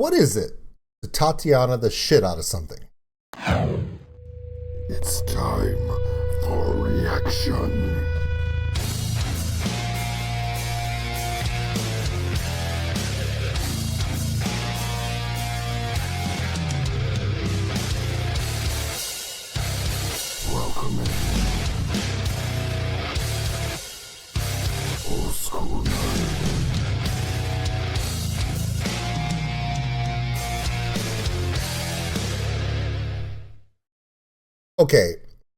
What is it to Tatiana the shit out of something? It's time for reaction. Welcome in. Old school nerd. Okay,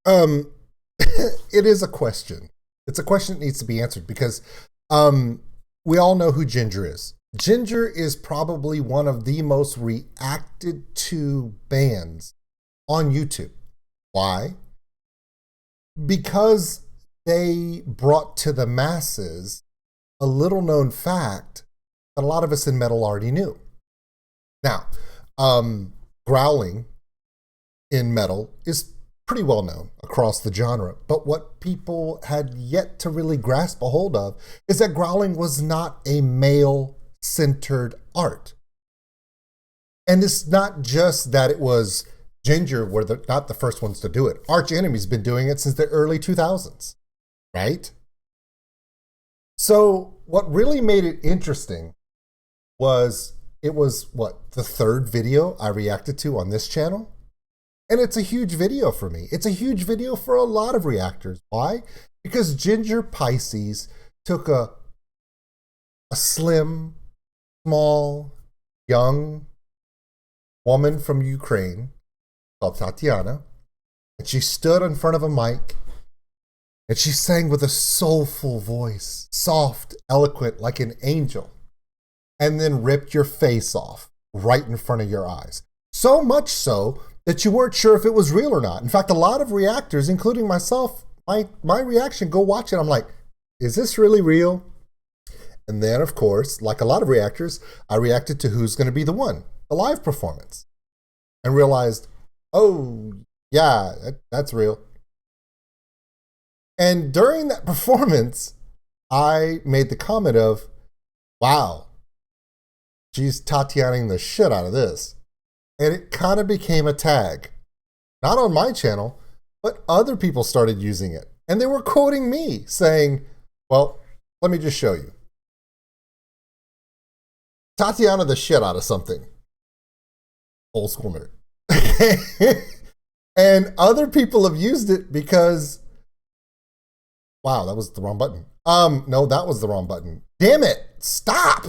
it is a question. It's a question that needs to be answered because we all know who Ginger is. Ginger is probably one of the most reacted to bands on YouTube. Why? Because they brought to the masses a little known fact that a lot of us in metal already knew. Now, growling in metal is pretty well known across the genre, but what people had yet to really grasp a hold of is that growling was not a male-centered art. And it's not just that it was Ginger were not the first ones to do it. Arch Enemy's been doing it since the early 2000s, right? So what really made it interesting was it was, the third video I reacted to on this channel? And it's a huge video for me. It's a huge video for a lot of reactors. Why? Because Ginger Pisces took a slim, small, young woman from Ukraine called Tatiana, and she stood in front of a mic and she sang with a soulful voice, soft, eloquent, like an angel, and then ripped your face off right in front of your eyes. So much so that you weren't sure if it was real or not. In fact, a lot of reactors, including myself, my reaction, go watch it. I'm like, is this really real? And then, of course, like a lot of reactors, I reacted to Who's Gonna Be the One, the live performance, and realized, oh, yeah, that's real. And during that performance, I made the comment of, wow, she's Tatianaing the shit out of this. And it kind of became a tag, not on my channel, but other people started using it. And they were quoting me saying, well, let me just show you. Tatiana the shit out of something. Old school nerd. And other people have used it because, wow, that was the wrong button. No, that was the wrong button. Damn it, stop.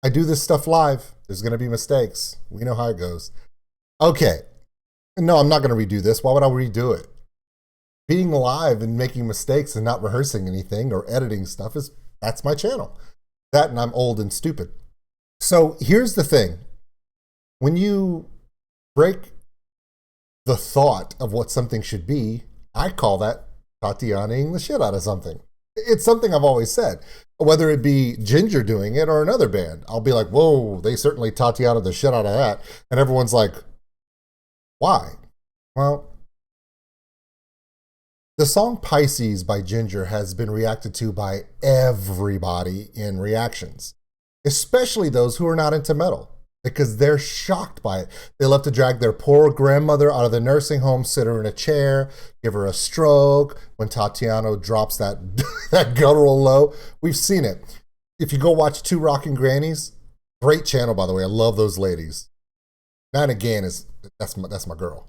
I do this stuff live. There's going to be mistakes. We know how it goes. Okay. No, I'm not going to redo this. Why would I redo it? Being live and making mistakes and not rehearsing anything or editing stuff that's my channel. That and I'm old and stupid. So here's the thing. When you break the thought of what something should be, I call that Tatianaing the shit out of something. It's something I've always said. Whether it be Ginger doing it or another band, I'll be like, whoa, they certainly Tatiana the shit out of that. And everyone's like, why? Well, the song Pisces by Ginger has been reacted to by everybody in reactions, especially those who are not into metal, because they're shocked by it. They love to drag their poor grandmother out of the nursing home, sit her in a chair, give her a stroke. When Tatiana drops that, that guttural low, we've seen it. If you go watch Two Rockin' Grannies, great channel, by the way. I love those ladies. Nan again that's my girl.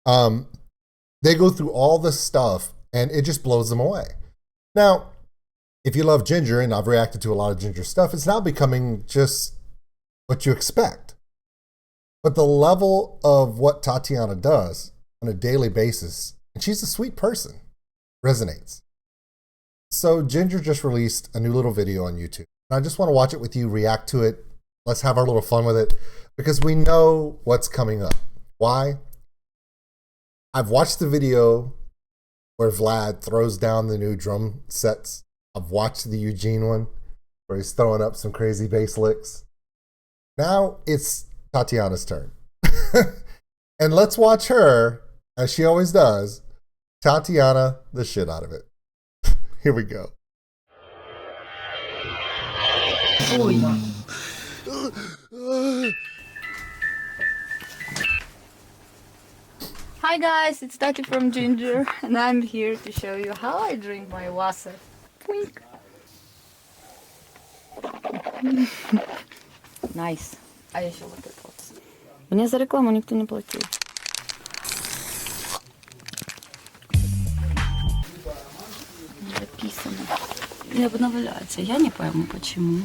They go through all this stuff and it just blows them away. Now, if you love Ginger, and I've reacted to a lot of Ginger stuff, it's now becoming just what you expect. But the level of what Tatiana does on a daily basis, and she's a sweet person, resonates. So Ginger just released a new little video on YouTube. And I just want to watch it with you, react to it. Let's have our little fun with it because we know what's coming up. Why? I've watched the video where Vlad throws down the new drum sets. I've watched the Eugene one where he's throwing up some crazy bass licks. Now it's Tatiana's turn. And let's watch her, as she always does, Tatiana the shit out of it. Here we go. Ой, Hi guys, it's Tati from Ginger, and I'm here to show you how I drink my water. Twink. Nice. А еще вот это вот. Мне за рекламу никто не платил. Записано. И обновляется. Я не пойму почему.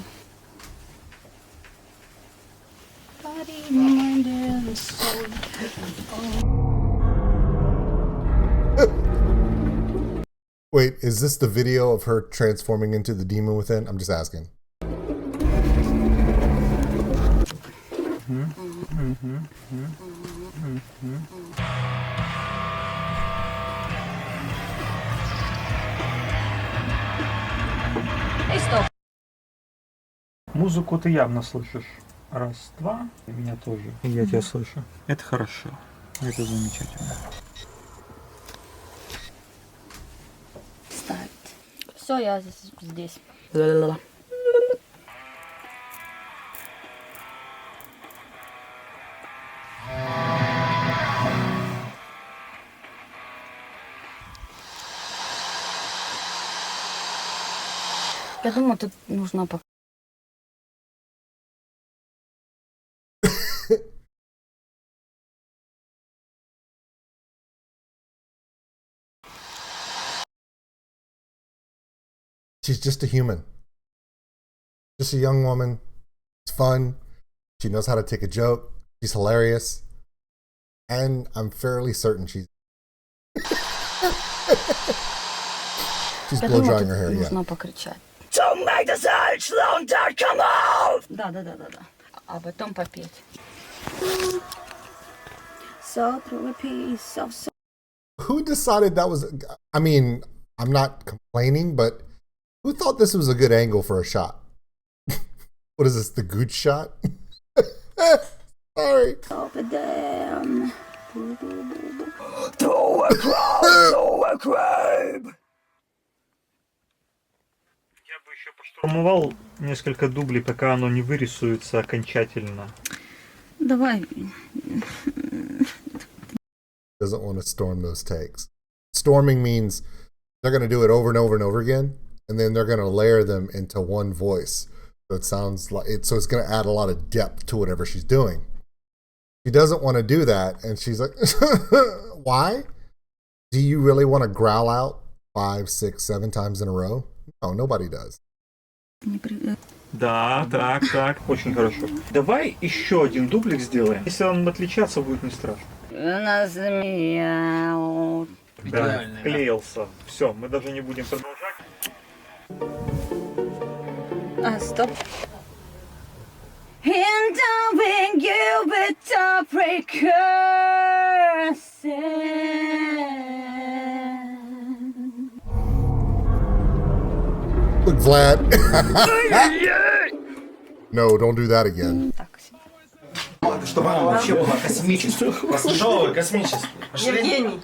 Wait, is this the video of her transforming into the demon within? I'm just asking. И стоп. Музыку ты явно слышишь. Раз, два. И меня тоже. И я тебя слышу. Это хорошо. Это замечательно. Ставить. Все, я здесь. Я думаю, тут нужно пока. She's just a human. Just a young woman. It's fun. She knows how to take a joke. She's hilarious. And I'm fairly certain she's blow drying her hair, yeah. Нужно покричать. Don't make the sound, don't come out! Да. А потом попеть. So through a piece of soul. Who decided that was, I mean, I'm not complaining, but who thought this was a good angle for a shot? What is this, the good shot? Sorry. Over them. To a crime! Я бы еще поштурмовал несколько дублей, пока оно не вырисуется окончательно. Давай. Doesn't want to storm those takes. Storming means they're going to do it over and over and over again, and then they're going to layer them into one voice. So it sounds like it. So it's going to add a lot of depth to whatever she's doing. She doesn't want to do that, and she's like, "Why? Do you really want to growl out 5, 6, 7 times in a row? No, nobody does." Да, так, очень хорошо. Давай еще один дублик сделаем. Если он отличаться, будет не страшно. Да, вклеился. Все, мы даже не будем продолжать. Стоп. Endowing you with the precursor. Look, Vlad. No, don't do that again. Чтобы она вообще была космической. Послушала космической. Евгений.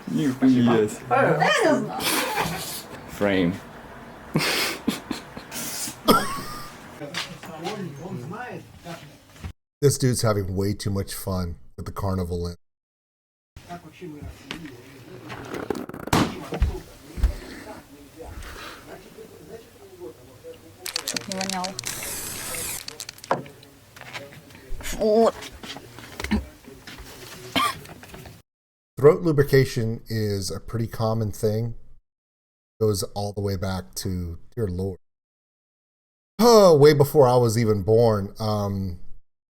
Нихуя. Frame. This dude's having way too much fun with the carnival limp. Чтоб не воняло. Фу. Throat lubrication is a pretty common thing. Goes all the way back to, dear Lord. Oh, way before I was even born.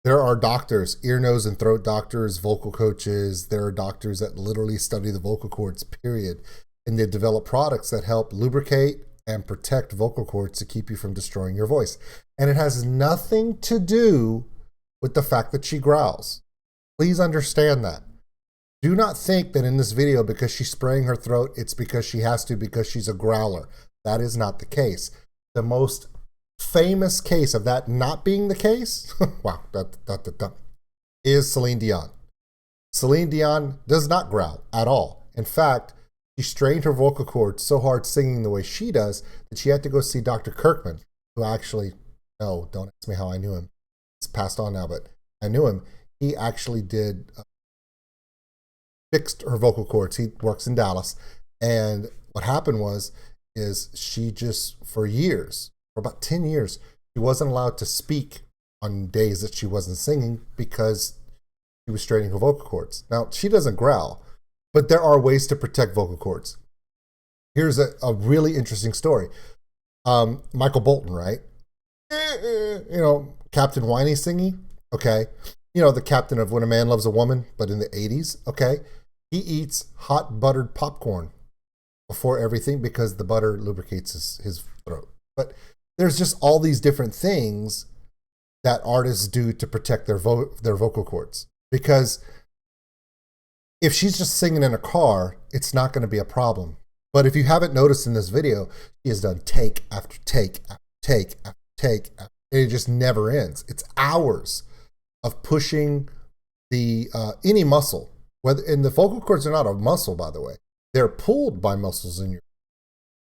There are doctors, ear, nose, and throat doctors, vocal coaches. There are doctors that literally study the vocal cords, period. And they develop products that help lubricate and protect vocal cords to keep you from destroying your voice. And it has nothing to do with the fact that she growls. Please understand that. Do not think that in this video, because she's spraying her throat, it's because she has to, because she's a growler. That is not the case. The most famous case of that not being the case, wow, is Celine Dion. Celine Dion does not growl at all. In fact, she strained her vocal cords so hard singing the way she does that she had to go see Dr. Kirkman, who actually, no, don't ask me how I knew him. He's passed on now, but I knew him. He actually did fixed her vocal cords. He works in Dallas. And what happened is she just, for years, for about 10 years, she wasn't allowed to speak on days that she wasn't singing because she was straining her vocal cords. Now, she doesn't growl, but there are ways to protect vocal cords. Here's a really interesting story. Michael Bolton, right? Captain Whiny singing, okay? The captain of When a Man Loves a Woman, but in the 80s, okay? He eats hot buttered popcorn before everything because the butter lubricates his throat. But there's just all these different things that artists do to protect their vocal cords. Because if she's just singing in a car, it's not going to be a problem. But if you haven't noticed in this video, she has done take after take after take after take, and it just never ends. It's hours of pushing the any muscle. And the vocal cords are not a muscle, by the way. They're pulled by muscles in your,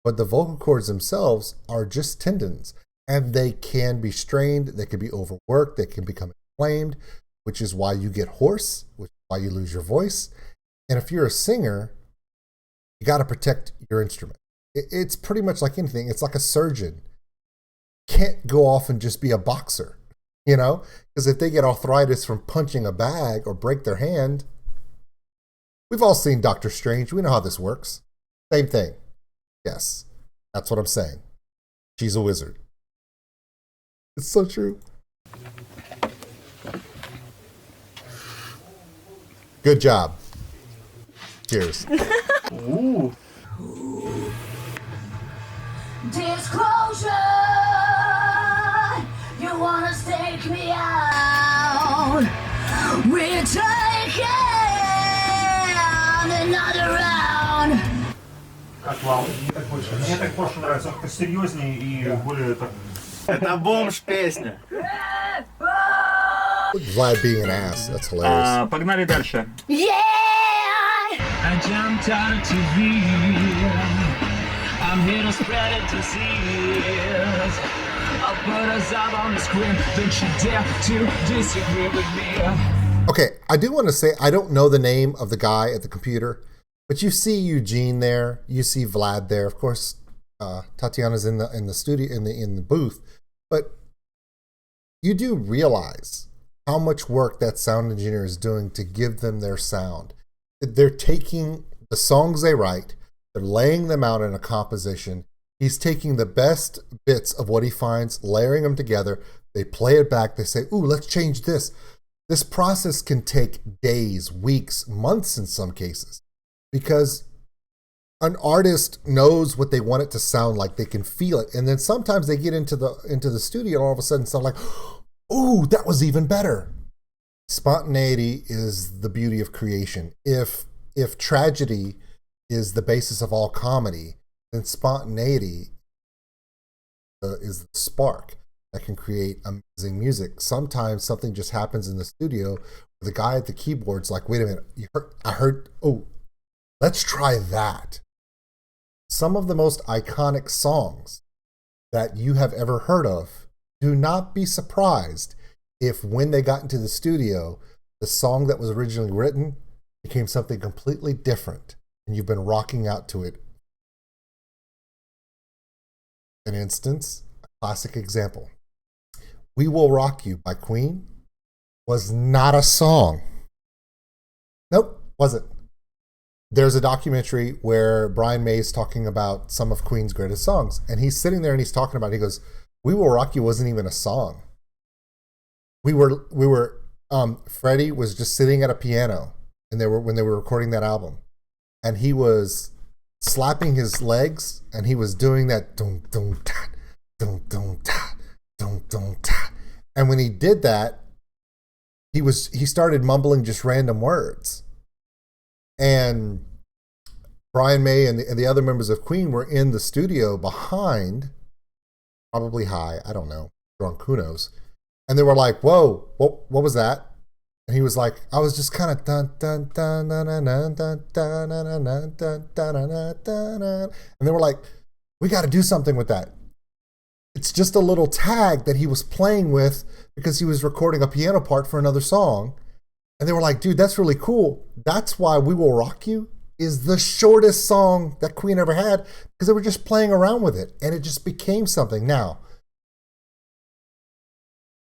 but the vocal cords themselves are just tendons, and they can be strained. They can be overworked. They can become inflamed, which is why you get hoarse, which is why you lose your voice. And if you're a singer, you got to protect your instrument. It's pretty much like anything. It's like a surgeon can't go off and just be a boxer, because if they get arthritis from punching a bag or break their hand, we've all seen Doctor Strange. We know how this works. Same thing. Yes, that's what I'm saying. She's a wizard. It's so true. Good job. Cheers. Ooh. Disclosure, you wanna stake me out. We're taking another round. Как вам? Мне так больше. Мне так больше нравится. Он серьезнее и более так. Это бомж-песня. Vlad being an ass. That's hilarious. Погнали дальше. Yeah! I jumped out of TV. I'm here to spread it disease. I'll put us up on the screen. Don't you dare to disagree with me. Okay, I do want to say I don't know the name of the guy at the computer, but you see Eugene there, you see Vlad there. Of course, Tatiana's in the studio in the booth, but you do realize how much work that sound engineer is doing to give them their sound. They're taking the songs they write, they're laying them out in a composition. He's taking the best bits of what he finds, layering them together. They play it back. They say, ooh, let's change this. This process can take days, weeks, months in some cases, because an artist knows what they want it to sound like. They can feel it. And then sometimes they get into the studio and all of a sudden sound like, ooh, that was even better. Spontaneity is the beauty of creation. If tragedy is the basis of all comedy, then spontaneity is the spark that can create amazing music. Sometimes something just happens in the studio where the guy at the keyboard's like, wait a minute, I heard, oh, let's try that. Some of the most iconic songs that you have ever heard of, do not be surprised if when they got into the studio, the song that was originally written became something completely different and you've been rocking out to it. An instance, a classic example. We Will Rock You by Queen was not a song. Nope, wasn't. There's a documentary where Brian May is talking about some of Queen's greatest songs, and he's sitting there and he's talking about it. He goes, We Will Rock You wasn't even a song. Freddie was just sitting at a piano and when they were recording that album, and he was slapping his legs and he was doing that dum dum ta dum dum ta dum dum ta. And when he did that, he started mumbling just random words. And Brian May and the other members of Queen were in the studio behind, probably high, I don't know, drunk, who knows. And they were like, whoa, what was that? And he was like, I was just kind of dun dun dun dun dun dun dun dun dun dun dun dun dun. And they were like, we got to do something with that. It's just a little tag that he was playing with because he was recording a piano part for another song. And they were like, dude, that's really cool. That's why We Will Rock You is the shortest song that Queen ever had, because they were just playing around with it and it just became something. Now,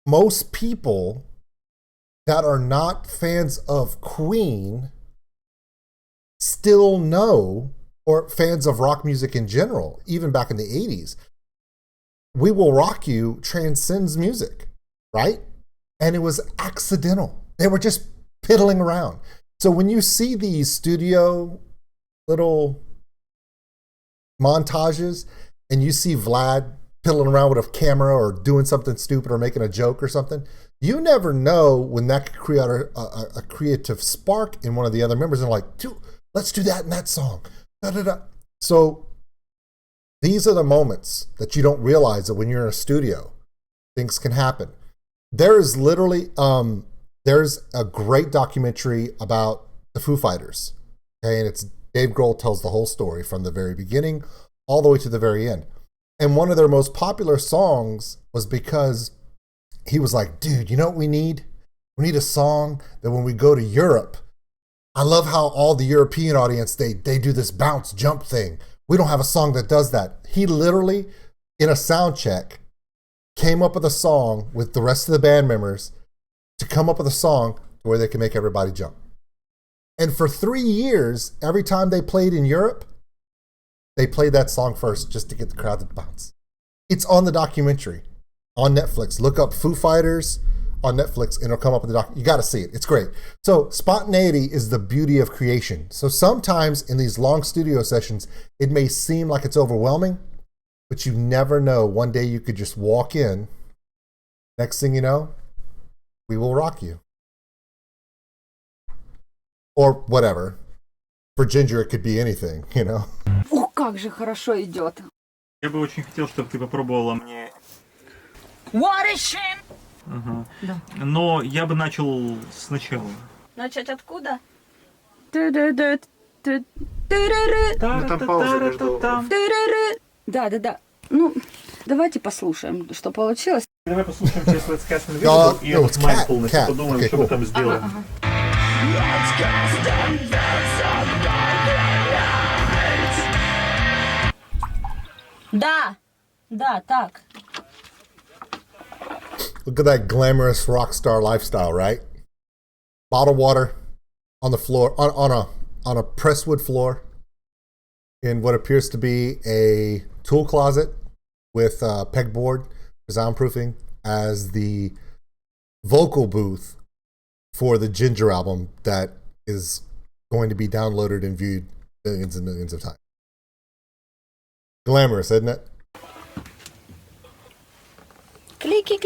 most people that are not fans of Queen still know, or fans of rock music in general, even back in the 80s, We Will Rock You transcends music, right? And it was accidental. They were just piddling around. So when you see these studio little montages and you see Vlad piddling around with a camera or doing something stupid or making a joke or something, you never know when that could create a creative spark in one of the other members. And like, dude, let's do that in that song. Da, da, da. So these are the moments that you don't realize that when you're in a studio, things can happen. There is literally, there's a great documentary about the Foo Fighters. Okay, and it's Dave Grohl tells the whole story from the very beginning all the way to the very end. And one of their most popular songs was because he was like, dude, you know what we need? We need a song that when we go to Europe, I love how all the European audience, they do this bounce jump thing. We don't have a song that does that. He literally, in a sound check, came up with a song with the rest of the band members to come up with a song where they can make everybody jump. And for 3 years, every time they played in Europe, they played that song first just to get the crowd to bounce. It's on the documentary on Netflix. Look up Foo Fighters on Netflix and it'll come up with the doc. You got to see it. It's great. So spontaneity is the beauty of creation. So sometimes in these long studio sessions, it may seem like it's overwhelming, but you never know. One day you could just walk in. Next thing you know, We Will Rock You. Or whatever. For Ginger, it could be anything, you know? О, как же хорошо идет. Я бы очень хотел, чтобы ты попробовала мне. What a shame. Ага. Да. Но я бы начал сначала. Начать откуда? Ну там пауза между... Да. Ну, давайте послушаем, что получилось. Давай послушаем через Let's Cast Invisible и этот Mindfulness, подумаем, что мы там сделаем. Да, так. Look at that glamorous rock star lifestyle, right? Bottled water on the floor, on a presswood floor in what appears to be a tool closet with pegboard for soundproofing as the vocal booth for the Ginger album that is going to be downloaded and viewed millions and millions of times. Glamorous, isn't it? Клики.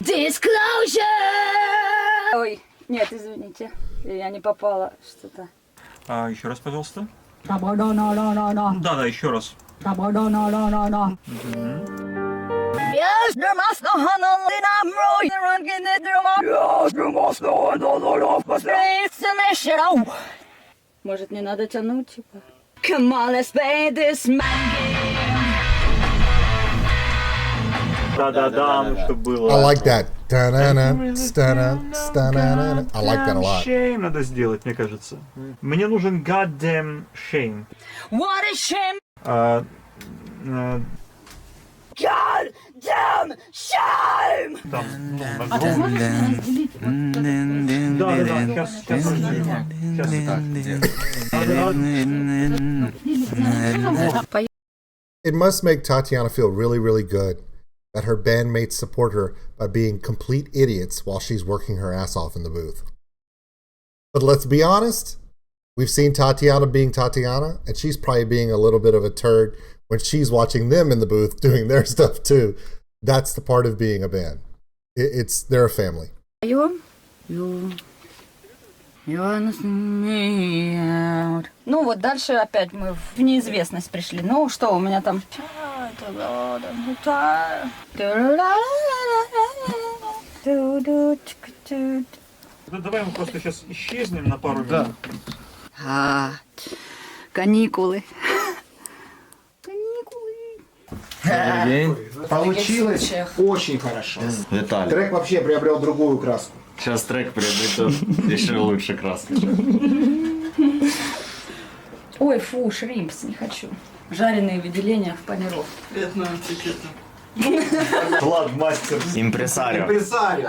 Disclosure! Ой, нет, извините. Я не попала что-то. Еще раз, пожалуйста. Да, еще раз. Yes, du måste ha någon liten bror. Yes, du måste ha någon. Может, не надо тянуть, типа? Come on, let's play this man. Да, чтобы было. I like that. I like that a lot. Shame надо сделать, мне кажется. Мне нужен goddamn shame. What a shame! God damn shame! Там, А ты сможешь разделить вот да, сейчас. It must make Tatiana feel really, really good that her bandmates support her by being complete idiots while she's working her ass off in the booth. But let's be honest, we've seen Tatiana being Tatiana, and she's probably being a little bit of a turd when she's watching them in the booth doing their stuff too. That's the part of being a band. They're a family. Ну вот дальше опять мы в неизвестность пришли. Ну что, у меня там... Давай мы просто сейчас исчезнем на пару минут. Да. Каникулы. Добрый день. Получилось очень хорошо. Виталий. Трек вообще приобрел другую краску. Сейчас трек приобретет еще лучше краска. Ой, фу, шримпс, не хочу. Жареные выделения в панировке. Импресарио. Импресарио.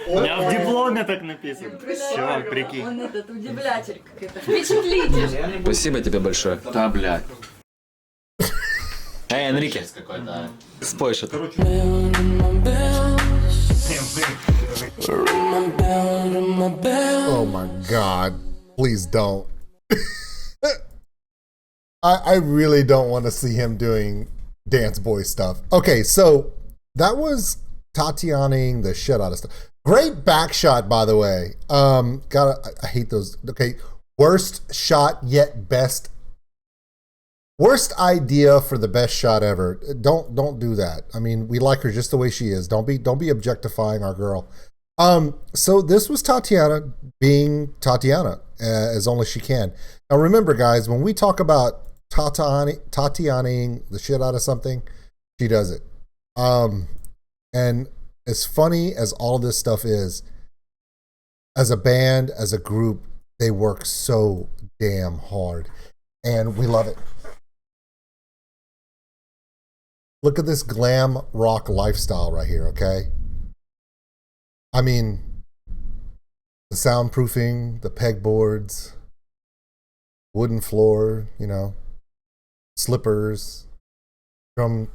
У меня в дипломе так написано. Чувак, прикинь. Он этот удивлятель какой-то. Впечатлитель. Спасибо тебе большое. Да, блядь. Эй, Энрике, спой что-то. Oh my God. Please don't. I really don't want to see him doing dance boy stuff. Okay, so that was Tatianaing the shit out of stuff. Great back shot, by the way. I hate those. Okay, worst shot yet best. Worst idea for the best shot ever. Don't do that. I mean, we like her just the way she is. Don't be objectifying our girl. So this was Tatiana being Tatiana as only she can. Now remember, guys, when we talk about Tatianaing the shit out of something, she does it. And as funny as all of this stuff is, as a band, as a group, they work so damn hard, and we love it. Look at this glam rock lifestyle right here, okay? I mean, the soundproofing, the pegboards, wooden floor, you know, slippers, drum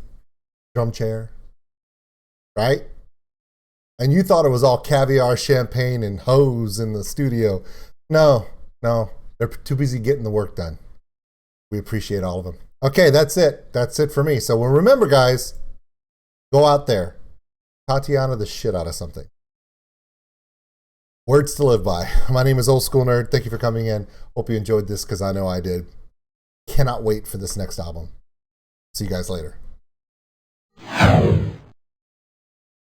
chair, right? And you thought it was all caviar, champagne, and hoes in the studio. No, they're too busy getting the work done. We appreciate all of them. Okay, that's it. That's it for me. So remember, guys, go out there. Tatiana the shit out of something. Words to live by. My name is Old School Nerd. Thank you for coming in. Hope you enjoyed this because I know I did. Cannot wait for this next album. See you guys later.